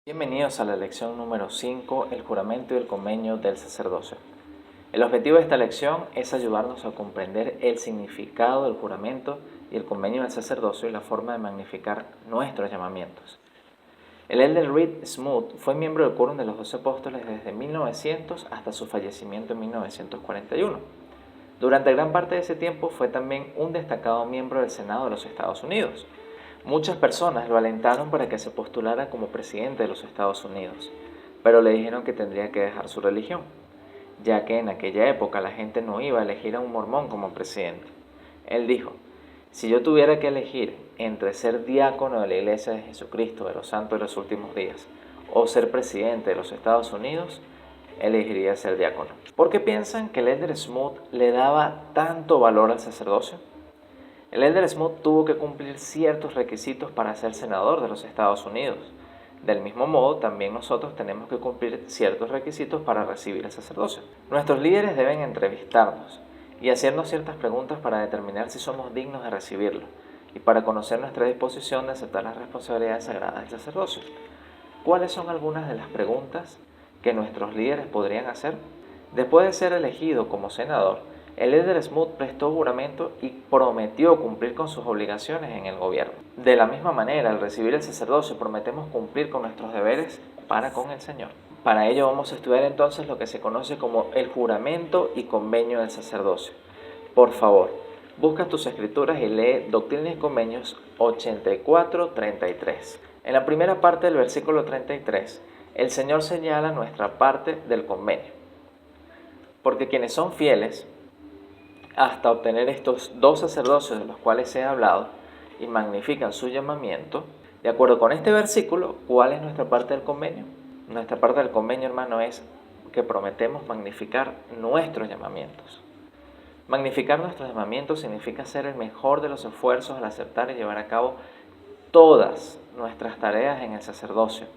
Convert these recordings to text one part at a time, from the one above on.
Bienvenidos a la lección número 5, el juramento y el convenio del sacerdocio. El objetivo de esta lección es ayudarnos a comprender el significado del juramento y el convenio del sacerdocio y la forma de magnificar nuestros llamamientos. El elder Reed Smoot fue miembro del Quórum de los 12 Apóstoles desde 1900 hasta su fallecimiento en 1941. Durante gran parte de ese tiempo fue también un destacado miembro del Senado de los Estados Unidos. Muchas personas lo alentaron para que se postulara como presidente de los Estados Unidos, pero le dijeron que tendría que dejar su religión, ya que en aquella época la gente no iba a elegir a un mormón como presidente. Él dijo: si yo tuviera que elegir entre ser diácono de la Iglesia de Jesucristo de los Santos de los Últimos Días o ser presidente de los Estados Unidos, elegiría ser diácono. ¿Por qué piensan que el elder Smoot le daba tanto valor al sacerdocio? El elder Smoot tuvo que cumplir ciertos requisitos para ser senador de los Estados Unidos. Del mismo modo, también nosotros tenemos que cumplir ciertos requisitos para recibir el sacerdocio. Nuestros líderes deben entrevistarnos y hacernos ciertas preguntas para determinar si somos dignos de recibirlo y para conocer nuestra disposición de aceptar las responsabilidades sagradas del sacerdocio. ¿Cuáles son algunas de las preguntas que nuestros líderes podrían hacer? Después de ser elegido como senador, el elder Smoot prestó juramento y prometió cumplir con sus obligaciones en el gobierno. De la misma manera, al recibir el sacerdocio, prometemos cumplir con nuestros deberes para con el Señor. Para ello vamos a estudiar entonces lo que se conoce como el juramento y convenio del sacerdocio. Por favor, busca tus escrituras y lee Doctrina y Convenios 84-33. En la primera parte del versículo 33, el Señor señala nuestra parte del convenio. Porque quienes son fieles hasta obtener estos dos sacerdocios de los cuales he hablado y magnifican su llamamiento, de acuerdo con este versículo, ¿cuál es nuestra parte del convenio? Nuestra parte del convenio, hermano, es que prometemos magnificar nuestros llamamientos. Magnificar nuestros llamamientos significa hacer el mejor de los esfuerzos al aceptar y llevar a cabo todas nuestras tareas en el sacerdocio,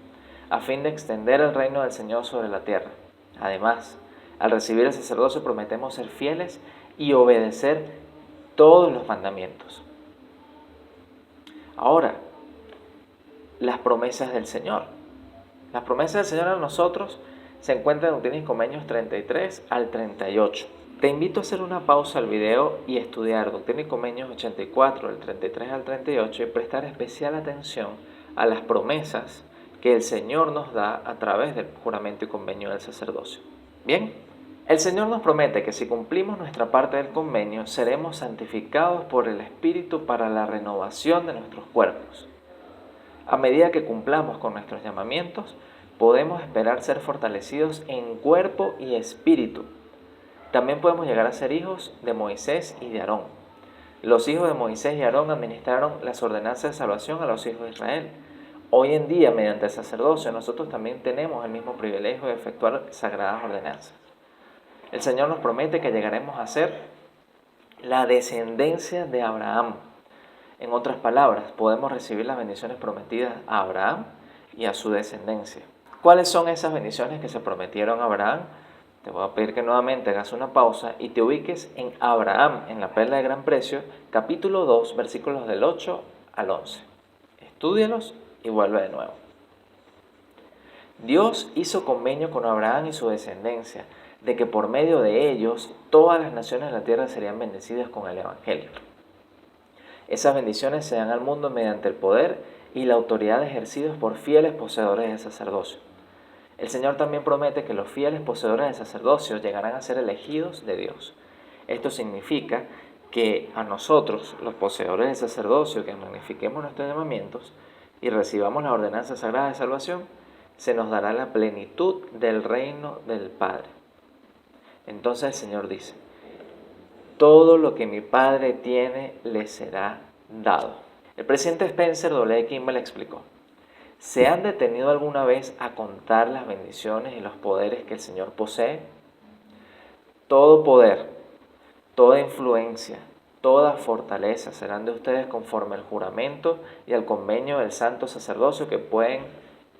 a fin de extender el reino del Señor sobre la tierra. Además, al recibir el sacerdocio prometemos ser fieles y obedecer todos los mandamientos. Ahora, las promesas del Señor. Las promesas del Señor a nosotros se encuentran en Doctrina y Convenios 33 al 38. Te invito a hacer una pausa al video y estudiar Doctrina y Convenios 84, del 33 al 38, y prestar especial atención a las promesas que el Señor nos da a través del juramento y convenio del sacerdocio. Bien, el Señor nos promete que si cumplimos nuestra parte del convenio, seremos santificados por el Espíritu para la renovación de nuestros cuerpos. A medida que cumplamos con nuestros llamamientos, podemos esperar ser fortalecidos en cuerpo y espíritu. También podemos llegar a ser hijos de Moisés y de Aarón. Los hijos de Moisés y Aarón administraron las ordenanzas de salvación a los hijos de Israel. Hoy en día, mediante el sacerdocio, nosotros también tenemos el mismo privilegio de efectuar sagradas ordenanzas. El Señor nos promete que llegaremos a ser la descendencia de Abraham. En otras palabras, podemos recibir las bendiciones prometidas a Abraham y a su descendencia. ¿Cuáles son esas bendiciones que se prometieron a Abraham? Te voy a pedir que nuevamente hagas una pausa y te ubiques en Abraham, en la perla de gran precio, capítulo 2, versículos del 8 al 11. Estúdialos y vuelve de nuevo. Dios hizo convenio con Abraham y su descendencia, de que por medio de ellos todas las naciones de la tierra serían bendecidas con el Evangelio. Esas bendiciones se dan al mundo mediante el poder y la autoridad ejercidos por fieles poseedores del sacerdocio. El Señor también promete que los fieles poseedores del sacerdocio llegarán a ser elegidos de Dios. Esto significa que a nosotros, los poseedores del sacerdocio, que magnifiquemos nuestros llamamientos y recibamos la ordenanza sagrada de salvación, se nos dará la plenitud del reino del Padre. Entonces el Señor dice: todo lo que mi Padre tiene le será dado. El presidente Spencer W. Kimball explicó: ¿se han detenido alguna vez a contar las bendiciones y los poderes que el Señor posee? Todo poder, toda influencia, toda fortaleza serán de ustedes conforme al juramento y al convenio del santo sacerdocio que pueden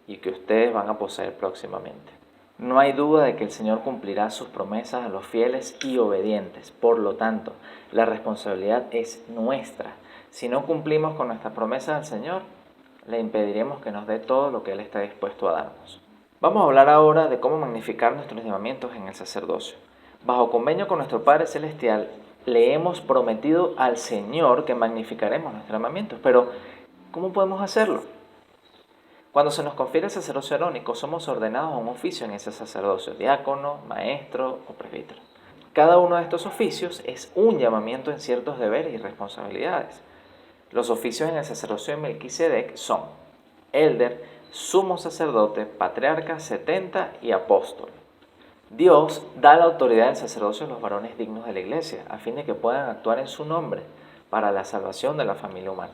y que ustedes van a poseer próximamente. No hay duda de que el Señor cumplirá sus promesas a los fieles y obedientes. Por lo tanto, la responsabilidad es nuestra. Si no cumplimos con nuestras promesas al Señor, le impediremos que nos dé todo lo que Él está dispuesto a darnos. Vamos a hablar ahora de cómo magnificar nuestros llamamientos en el sacerdocio. Bajo convenio con nuestro Padre Celestial, le hemos prometido al Señor que magnificaremos nuestros llamamientos, pero ¿cómo podemos hacerlo? Cuando se nos confiere el sacerdocio arónico, somos ordenados a un oficio en ese sacerdocio, diácono, maestro o presbítero. Cada uno de estos oficios es un llamamiento en ciertos deberes y responsabilidades. Los oficios en el sacerdocio de Melquisedec son elder, sumo sacerdote, patriarca, setenta y apóstol. Dios da la autoridad del sacerdocio a los varones dignos de la iglesia, a fin de que puedan actuar en su nombre para la salvación de la familia humana.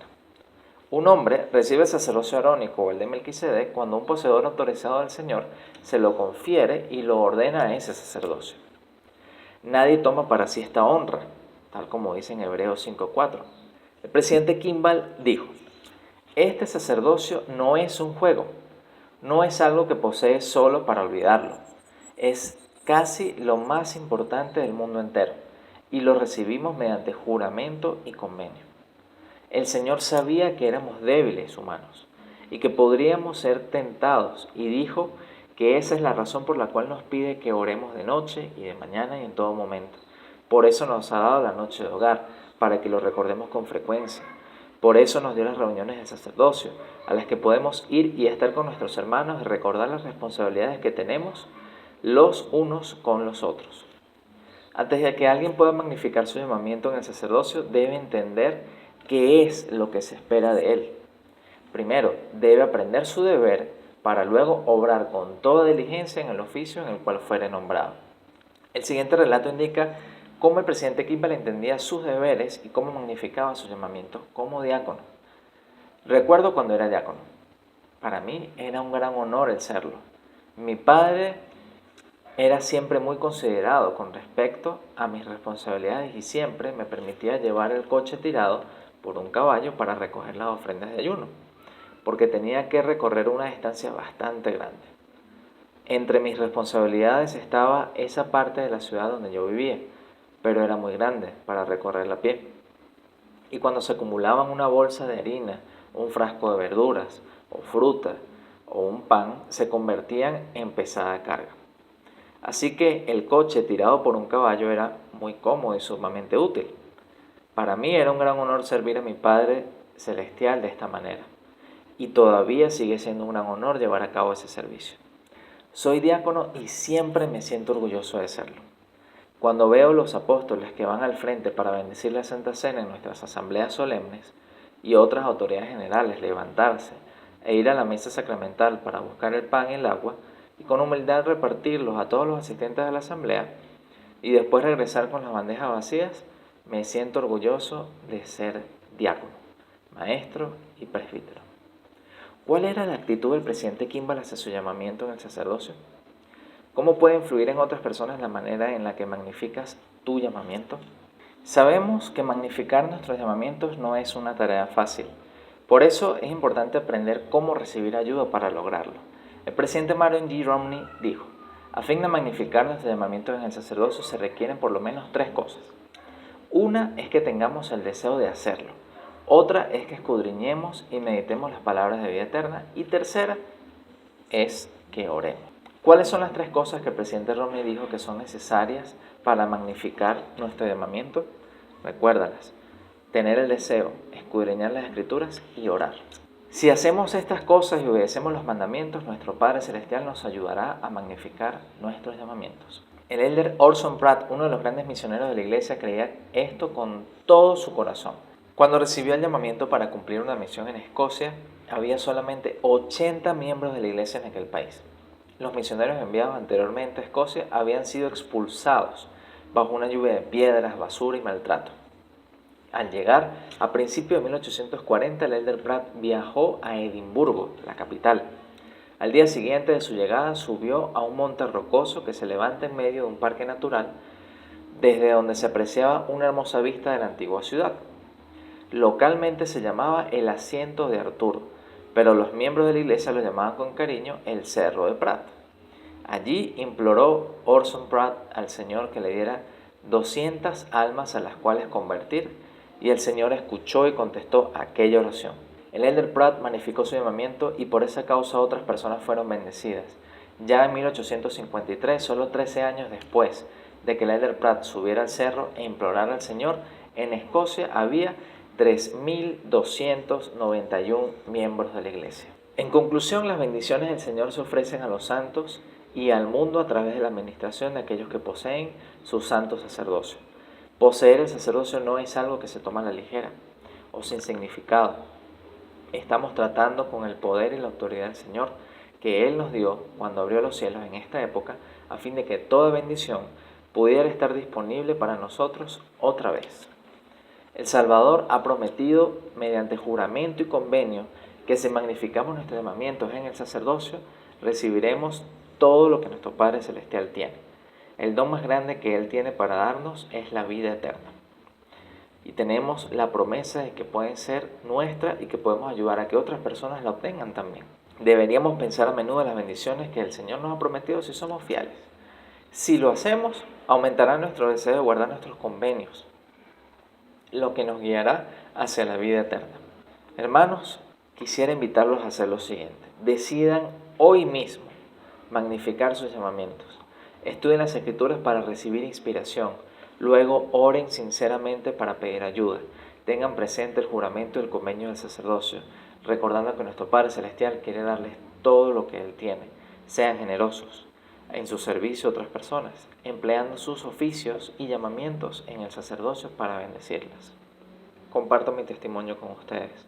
Un hombre recibe el sacerdocio arónico o el de Melquisedec cuando un poseedor autorizado del Señor se lo confiere y lo ordena a ese sacerdocio. Nadie toma para sí esta honra, tal como dice en Hebreos 5:4. El presidente Kimball dijo: este sacerdocio no es un juego, no es algo que posees solo para olvidarlo, es casi lo más importante del mundo entero y lo recibimos mediante juramento y convenio. El Señor sabía que éramos débiles humanos y que podríamos ser tentados y dijo que esa es la razón por la cual nos pide que oremos de noche y de mañana y en todo momento. Por eso nos ha dado la noche de hogar, para que lo recordemos con frecuencia. Por eso nos dio las reuniones del sacerdocio, a las que podemos ir y estar con nuestros hermanos y recordar las responsabilidades que tenemos los unos con los otros. Antes de que alguien pueda magnificar su llamamiento en el sacerdocio, debe entender qué es lo que se espera de él. Primero, debe aprender su deber para luego obrar con toda diligencia en el oficio en el cual fuere nombrado. El siguiente relato indica cómo el presidente Kimball entendía sus deberes y cómo magnificaba su llamamiento como diácono. Recuerdo cuando era diácono. Para mí era un gran honor el serlo. Mi padre era siempre muy considerado con respecto a mis responsabilidades y siempre me permitía llevar el coche tirado por un caballo para recoger las ofrendas de ayuno, porque tenía que recorrer una distancia bastante grande. Entre mis responsabilidades estaba esa parte de la ciudad donde yo vivía, pero era muy grande para recorrerla a pie. Y cuando se acumulaban una bolsa de harina, un frasco de verduras, o fruta, o un pan, se convertían en pesada carga. Así que el coche tirado por un caballo era muy cómodo y sumamente útil. Para mí era un gran honor servir a mi Padre Celestial de esta manera, y todavía sigue siendo un gran honor llevar a cabo ese servicio. Soy diácono y siempre me siento orgulloso de serlo. Cuando veo los apóstoles que van al frente para bendecir la Santa Cena en nuestras asambleas solemnes y otras autoridades generales levantarse e ir a la mesa sacramental para buscar el pan y el agua y con humildad repartirlos a todos los asistentes de la asamblea y después regresar con las bandejas vacías, me siento orgulloso de ser diácono, maestro y presbítero. ¿Cuál era la actitud del presidente Kimball hacia su llamamiento en el sacerdocio? ¿Cómo puede influir en otras personas la manera en la que magnificas tu llamamiento? Sabemos que magnificar nuestros llamamientos no es una tarea fácil. Por eso es importante aprender cómo recibir ayuda para lograrlo. El presidente Marion G. Romney dijo: a fin de magnificar nuestros llamamientos en el sacerdocio se requieren por lo menos 3 cosas. Una es que tengamos el deseo de hacerlo. Otra es que escudriñemos y meditemos las palabras de vida eterna. Y tercera es que oremos. ¿Cuáles son las 3 cosas que el presidente Romney dijo que son necesarias para magnificar nuestro llamamiento? Recuérdalas: tener el deseo, escudriñar las escrituras y orar. Si hacemos estas cosas y obedecemos los mandamientos, nuestro Padre Celestial nos ayudará a magnificar nuestros llamamientos. El elder Orson Pratt, uno de los grandes misioneros de la iglesia, creía esto con todo su corazón. Cuando recibió el llamamiento para cumplir una misión en Escocia, había solamente 80 miembros de la iglesia en aquel país. Los misioneros enviados anteriormente a Escocia habían sido expulsados bajo una lluvia de piedras, basura y maltrato. Al llegar a principios de 1840, el elder Pratt viajó a Edimburgo, la capital. Al día siguiente de su llegada subió a un monte rocoso que se levanta en medio de un parque natural, desde donde se apreciaba una hermosa vista de la antigua ciudad. Localmente se llamaba el Asiento de Arturo, pero los miembros de la iglesia lo llamaban con cariño el Cerro de Pratt. Allí imploró Orson Pratt al Señor que le diera 200 almas a las cuales convertir, y el Señor escuchó y contestó aquella oración. El elder Pratt magnificó su llamamiento y por esa causa otras personas fueron bendecidas. Ya en 1853, solo 13 años después de que el elder Pratt subiera al cerro e implorara al Señor, en Escocia había 3.291 miembros de la iglesia. En conclusión, las bendiciones del Señor se ofrecen a los santos y al mundo a través de la administración de aquellos que poseen su santo sacerdocio. Poseer el sacerdocio no es algo que se toma a la ligera o sin significado. Estamos tratando con el poder y la autoridad del Señor que Él nos dio cuando abrió los cielos en esta época, a fin de que toda bendición pudiera estar disponible para nosotros otra vez. El Salvador ha prometido, mediante juramento y convenio, que si magnificamos nuestros llamamientos en el sacerdocio, recibiremos todo lo que nuestro Padre Celestial tiene. El don más grande que Él tiene para darnos es la vida eterna. Y tenemos la promesa de que puede ser nuestra y que podemos ayudar a que otras personas la obtengan también. Deberíamos pensar a menudo en las bendiciones que el Señor nos ha prometido si somos fieles. Si lo hacemos, aumentará nuestro deseo de guardar nuestros convenios, lo que nos guiará hacia la vida eterna. Hermanos, quisiera invitarlos a hacer lo siguiente. Decidan hoy mismo magnificar sus llamamientos. Estudien las Escrituras para recibir inspiración. Luego oren sinceramente para pedir ayuda. Tengan presente el juramento y el convenio del sacerdocio, recordando que nuestro Padre Celestial quiere darles todo lo que Él tiene. Sean generosos en su servicio a otras personas, empleando sus oficios y llamamientos en el sacerdocio para bendecirlas. Comparto mi testimonio con ustedes.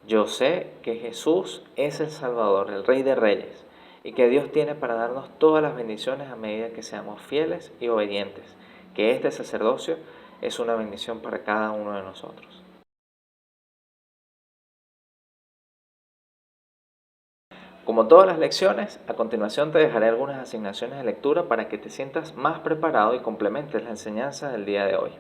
Yo sé que Jesús es el Salvador, el Rey de Reyes, y que Dios tiene para darnos todas las bendiciones a medida que seamos fieles y obedientes, que este sacerdocio es una bendición para cada uno de nosotros. Como todas las lecciones, a continuación te dejaré algunas asignaciones de lectura para que te sientas más preparado y complementes la enseñanza del día de hoy.